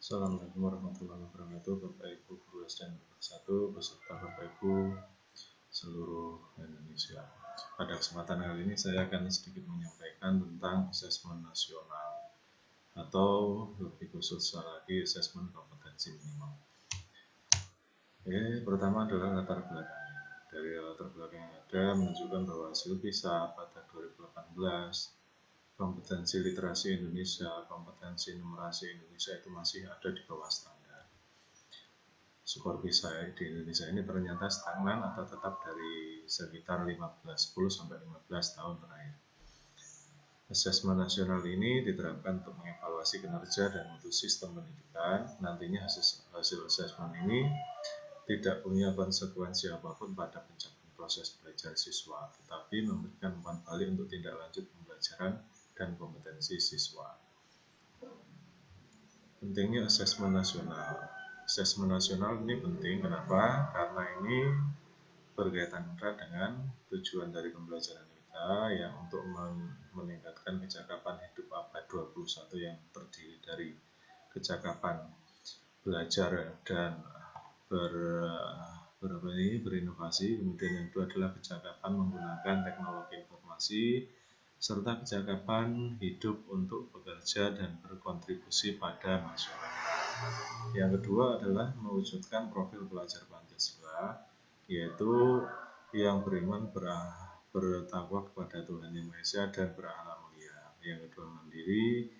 Assalamualaikum warahmatullahi wabarakatuh, Bapak Ibu guru SD Negeri 1 beserta Bapak Ibu seluruh Indonesia. Pada kesempatan kali ini saya akan sedikit menyampaikan tentang asesmen nasional atau lebih khusus lagi asesmen kompetensi minimal. Pertama adalah latar belakang. Dari latar belakang yang ada menunjukkan bahwa hasil PISA pada 2018 kompetensi literasi Indonesia, kompetensi numerasi Indonesia itu masih ada di bawah standar. Skor PISA di Indonesia ini ternyata stagnan atau tetap dari sekitar 10 sampai 15 tahun terakhir. Asesmen nasional ini diterapkan untuk mengevaluasi kinerja dan mutu sistem pendidikan. Nantinya hasil asesmen ini tidak punya konsekuensi apapun pada pencapaian proses belajar siswa, tetapi memberikan umpan balik untuk tindak lanjut pembelajaran dan kompetensi siswa. Pentingnya asesmen nasional. Asesmen nasional ini penting, kenapa? Karena ini berkaitan erat dengan tujuan dari pembelajaran kita yang untuk meningkatkan kecakapan hidup abad 21 yang terdiri dari kecakapan belajar dan berinovasi, kemudian yang kedua adalah kecakapan menggunakan teknologi informasi, serta kecakapan hidup untuk bekerja dan berkontribusi pada masyarakat. Yang kedua adalah mewujudkan profil pelajar Pancasila, yaitu yang beriman, bertakwa kepada Tuhan Yang Maha Esa dan berakhlak mulia. Yang kedua mandiri,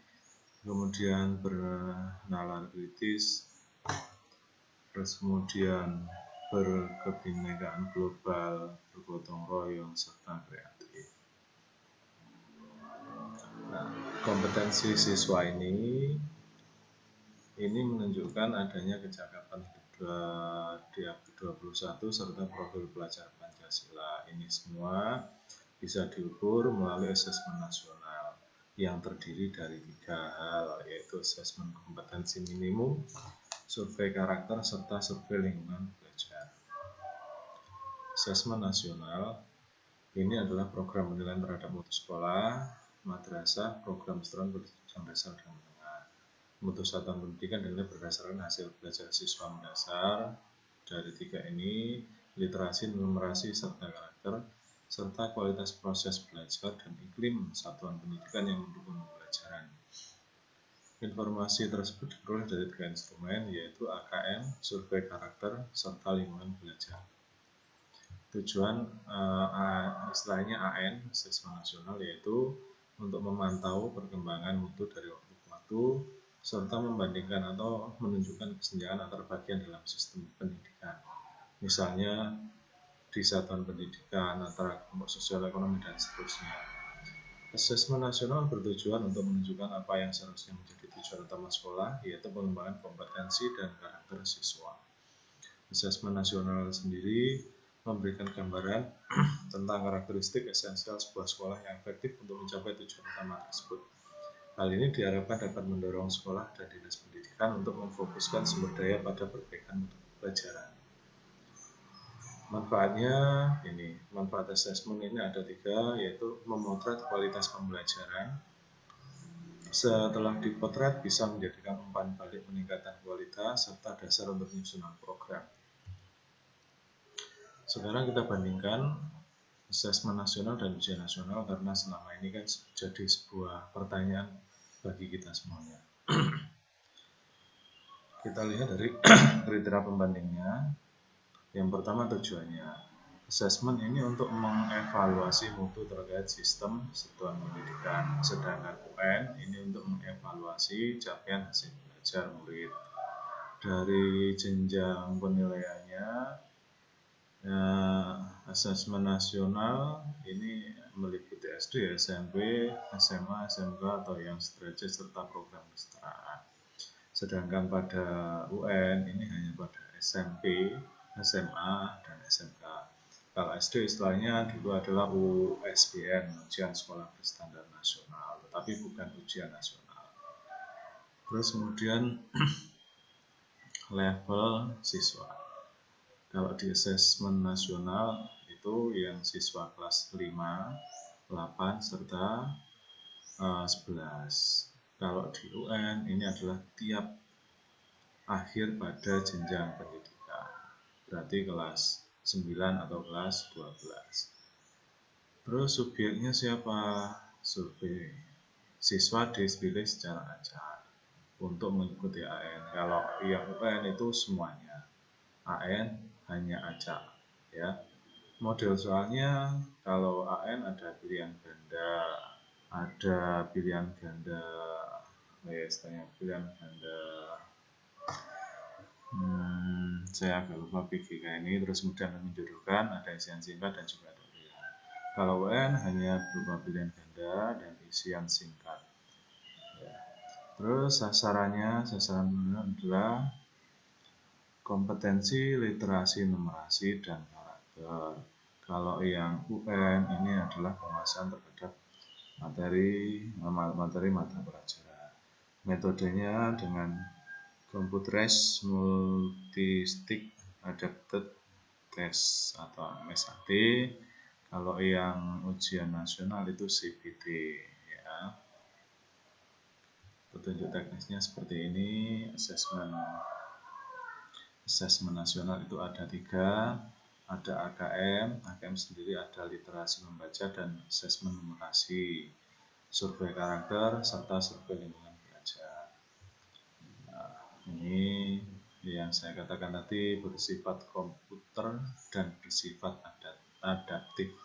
kemudian bernalar kritis, terus kemudian berkebinekaan global, bergotong royong, serta kreatif. Nah, kompetensi siswa ini menunjukkan adanya kecakapan di abad 21 serta profil pelajar Pancasila. Ini semua bisa diukur melalui asesmen nasional yang terdiri dari 3 hal, yaitu asesmen kompetensi minimum, survei karakter, serta survei lingkungan belajar. Asesmen nasional ini adalah program penilaian terhadap mutu sekolah, madrasah, program setelan pendidikan dasar dan menengah. Mutu satuan pendidikan dinilai berdasarkan hasil belajar siswa mendasar. Dari 3 ini, literasi, numerasi, serta karakter, serta kualitas proses belajar dan iklim satuan pendidikan yang mendukung pembelajaran. Informasi tersebut diperoleh dari 3 instrumen, yaitu AKM, survei karakter, serta lingkungan belajar. Tujuan istilahnya AN, asesmen nasional, yaitu untuk memantau perkembangan mutu dari waktu ke waktu, serta membandingkan atau menunjukkan kesenjangan antar bagian dalam sistem pendidikan. Misalnya di satuan pendidikan, antara kelompok sosial ekonomi, dan seterusnya. Asesmen nasional bertujuan untuk menunjukkan apa yang seharusnya menjadi tujuan utama sekolah, yaitu pengembangan kompetensi dan karakter siswa. Asesmen nasional sendiri memberikan gambaran tentang karakteristik esensial sebuah sekolah yang efektif untuk mencapai tujuan utama tersebut. Hal ini diharapkan dapat mendorong sekolah dan dinas pendidikan untuk memfokuskan sumber daya pada perbaikan mutu pelajaran. Manfaat asesmen ini ada 3, yaitu memotret kualitas pembelajaran. Setelah dipotret bisa menjadikan umpan balik peningkatan kualitas serta dasar untuk penyusunan program. Sekarang kita bandingkan asesmen nasional dan ujian nasional, karena selama ini kan jadi sebuah pertanyaan bagi kita semuanya. Kita lihat dari kriteria pembandingnya. Yang pertama, tujuannya. Asesmen ini untuk mengevaluasi mutu terkait sistem satuan pendidikan, sedangkan UN ini untuk mengevaluasi capaian hasil belajar murid. Dari jenjang penilaiannya, asesmen nasional ini meliputi SD, SMP, SMA, SMK atau yang sederajat serta program kesetaraan. Sedangkan pada UN ini hanya pada SMP, SMA, dan SMK. Kalau SD istilahnya dulu adalah USBN, ujian sekolah berstandar nasional, tetapi bukan ujian nasional. Terus kemudian level siswa. Kalau di asesmen nasional itu yang siswa kelas 5, 8, serta 11. Kalau di UN ini adalah tiap akhir pada jenjang pendidikan, berarti kelas 9 atau kelas 12. Terus subjeknya siapa? Survei. Siswa dipilih secara acak untuk mengikuti AN. Kalau yang UN itu semuanya, AN hanya acak, ya. Model soalnya kalau AN ada pilihan ganda, pilihan ganda. Saya agak lupa PGK ini. Terus kemudian menjodohkan, ada isian singkat dan juga ada pilihan. Kalau UN hanya berupa pilihan ganda dan isian singkat. Ya. Terus sasaran adalah kompetensi literasi, numerasi, dan karakter. Kalau yang UN ini adalah penguasaan terhadap materi mata pelajaran. Metodenya dengan Computerized Multi-Stick Adapted Test atau MSAT. Kalau yang ujian nasional itu CBT, ya. Petunjuk teknisnya seperti ini. Asesmen nasional itu ada 3, ada AKM sendiri ada literasi membaca dan asesmen numerasi, survei karakter, serta survei lingkungan belajar. Nah, ini yang saya katakan tadi bersifat komputer dan bersifat adaptif.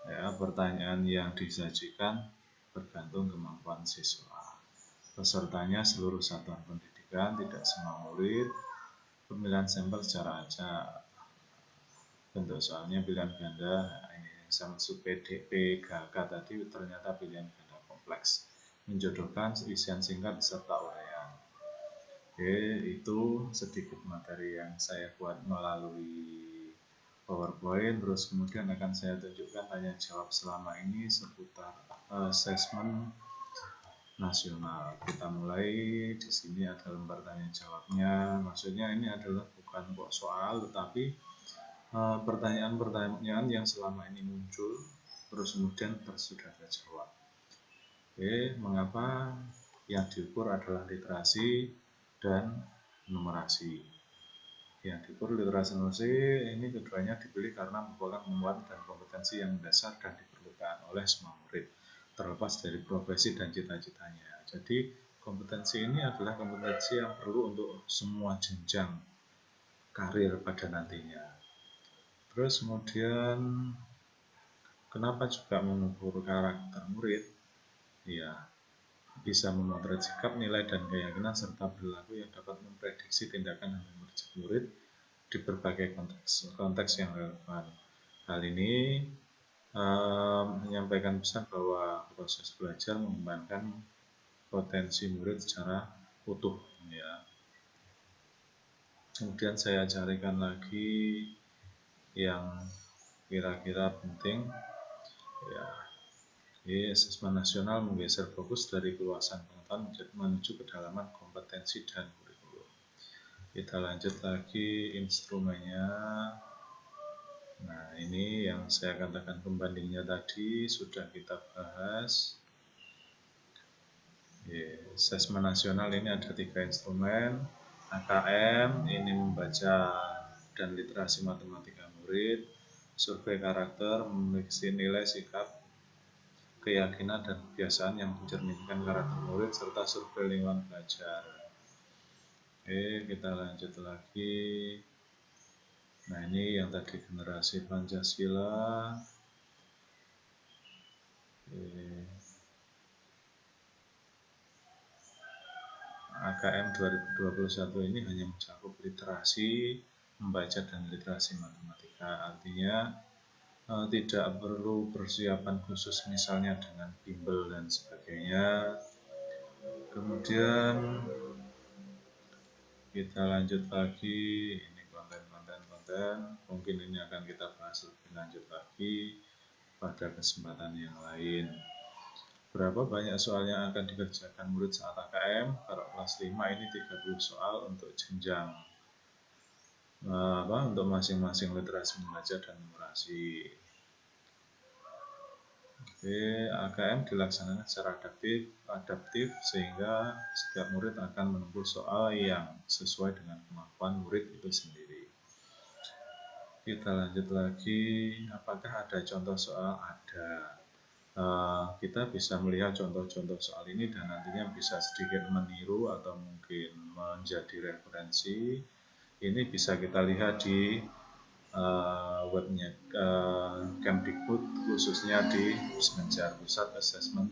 Ya, pertanyaan yang disajikan bergantung kemampuan siswa. Pesertanya seluruh satuan pendidikan, tidak semua murid. Pemilihan sampel secara acak. Bentuk soalnya pilihan ganda. Ini sama PGK tadi ternyata pilihan ganda kompleks. Menjodohkan isian singkat serta uraian. Oke, itu sedikit materi yang saya buat melalui PowerPoint. Terus kemudian akan saya tunjukkan tanya jawab selama ini seputar asesmen nasional. Kita mulai di sini ada lembar tanya jawabnya. Maksudnya ini adalah bukan kok soal, tetapi pertanyaan-pertanyaan yang selama ini muncul terus kemudian sudah terjawab. Oke, mengapa yang diukur adalah literasi dan numerasi? Yang diukur literasi numerasi ini keduanya dipilih karena merupakan muatan dan kompetensi yang mendasar dan diperlukan oleh semua murid, terlepas dari profesi dan cita-citanya. Jadi kompetensi ini adalah kompetensi yang perlu untuk semua jenjang karir pada nantinya. Terus kemudian kenapa juga mengukur karakter murid? Ya, bisa memotret sikap, nilai, dan keyakinan serta perilaku yang dapat memprediksi tindakan dan emergensi murid di berbagai konteks yang relevan. Hal ini menyampaikan pesan bahwa proses belajar mengembangkan potensi murid secara utuh. Ya. Kemudian saya carikan lagi yang kira-kira penting. Ya. Asesmen nasional menggeser fokus dari keluasan pengetahuan menuju kedalaman kompetensi dan kurikulum. Kita lanjut lagi instrumennya. Nah, ini yang saya katakan pembandingnya tadi sudah kita bahas. Asesmen nasional ini ada 3 instrumen. AKM ini membaca dan literasi matematika murid. Survei karakter memiliki nilai sikap, keyakinan dan kebiasaan yang mencerminkan karakter murid serta survei lingkungan belajar. Oke, kita lanjut lagi. Nah, ini yang tadi generasi Pancasila. AKM 2021 ini hanya mencakup literasi membaca dan literasi matematika. Artinya tidak perlu persiapan khusus misalnya dengan bimbel dan sebagainya. Kemudian kita lanjut lagi, ini konten, mungkin ini akan kita bahas lebih lanjut lagi pada kesempatan yang lain. Berapa banyak soal yang akan dikerjakan murid saat AKM? Kalau kelas 5 ini 30 soal untuk jenjang untuk masing-masing literasi membaca dan numerasi. AKM dilaksanakan secara adaptif sehingga setiap murid akan menempuh soal yang sesuai dengan kemampuan murid itu sendiri. Kita lanjut lagi, apakah ada contoh soal? Ada. Kita bisa melihat contoh-contoh soal ini dan nantinya bisa sedikit meniru atau mungkin menjadi referensi. Ini bisa kita lihat di webnya Kemdikbud, khususnya di Pusmenjar, Pusat Asesmen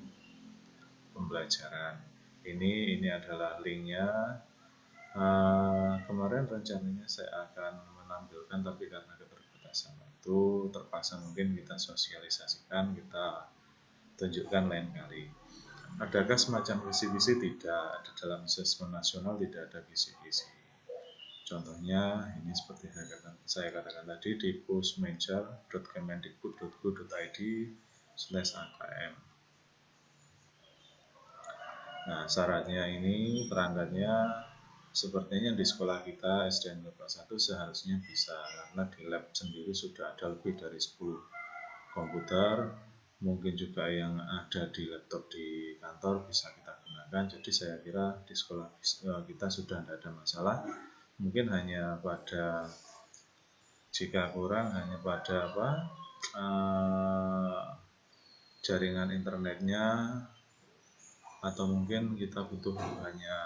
Pembelajaran. Ini adalah linknya. Kemarin rencananya saya akan menampilkan, tapi karena keterbatasan waktu terpaksa mungkin kita sosialisasikan, kita tunjukkan lain kali. Adakah semacam kisi-kisi? Tidak. Di dalam asesmen nasional tidak ada kisi-kisi. Contohnya ini seperti saya katakan tadi di pusmenjar.kemendikbud.go.id/akm. Nah, syaratnya ini, perangkatnya sepertinya di sekolah kita SDN kelas 1 seharusnya bisa, karena di lab sendiri sudah ada lebih dari 10 komputer, mungkin juga yang ada di laptop di kantor bisa kita gunakan. Jadi saya kira di sekolah kita sudah tidak ada masalah. Mungkin hanya pada, jika kurang, hanya pada jaringan internetnya, atau mungkin kita butuh hanya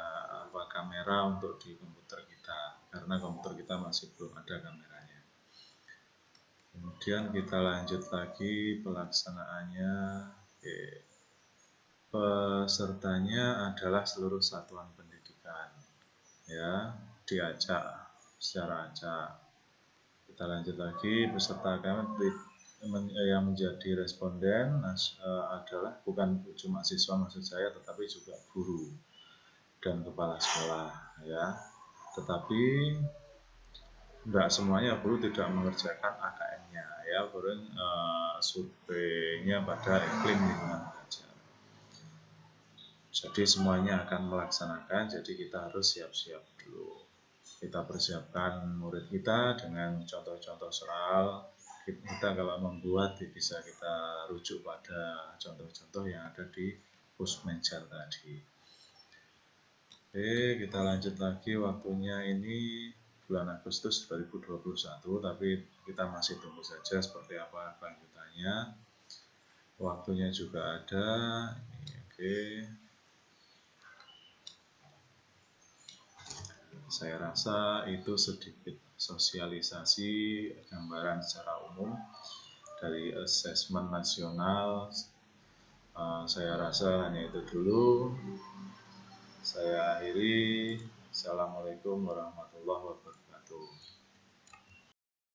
kamera untuk di komputer kita, karena komputer kita masih belum ada kameranya. Kemudian kita lanjut lagi pelaksanaannya. Pesertanya adalah seluruh satuan pendidikan, ya, diacak secara acak. Kita lanjut lagi, peserta yang menjadi responden adalah bukan cuma siswa maksud saya, tetapi juga guru dan kepala sekolah, ya. Tetapi tidak semuanya guru tidak mengerjakan AKM-nya, ya, surveinya pada iklim lingkungan belajar. Jadi semuanya akan melaksanakan, jadi kita harus siap-siap dulu. Kita persiapkan murid kita dengan contoh-contoh soal. Kita kalau membuat bisa kita rujuk pada contoh-contoh yang ada di Pusmenjar tadi. Oke, kita lanjut lagi. Waktunya ini bulan Agustus 2021, tapi kita masih tunggu saja seperti apa kelanjutannya. Waktunya juga ada. Oke. Saya rasa itu sedikit sosialisasi gambaran secara umum dari asesmen nasional. Saya rasa hanya itu dulu. Saya akhiri. Assalamualaikum warahmatullahi wabarakatuh.